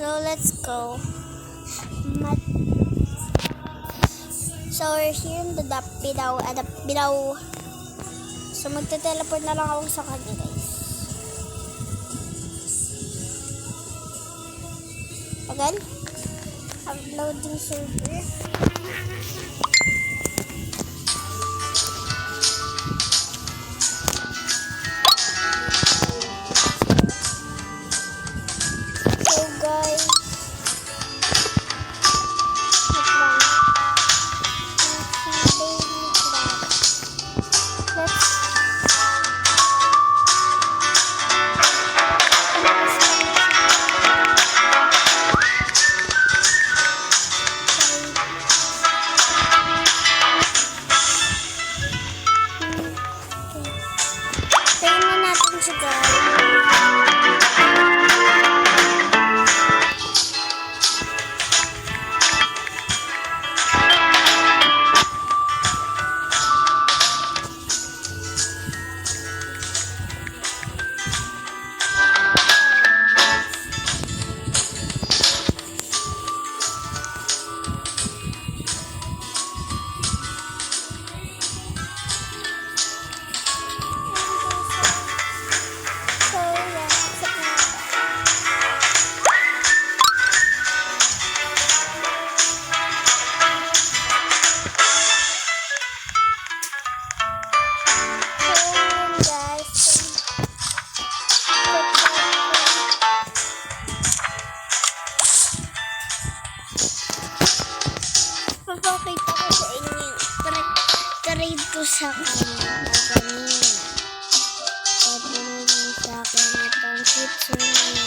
So, let's go. So, we're here in the Bidaw. So, magte-teleport na lang ako sa kanya, guys. Again, uploading server. So, guys, papakita ko sa inyo trade ko sa kanya. Ganyan. Sabi niyo sa akin itong kitchen.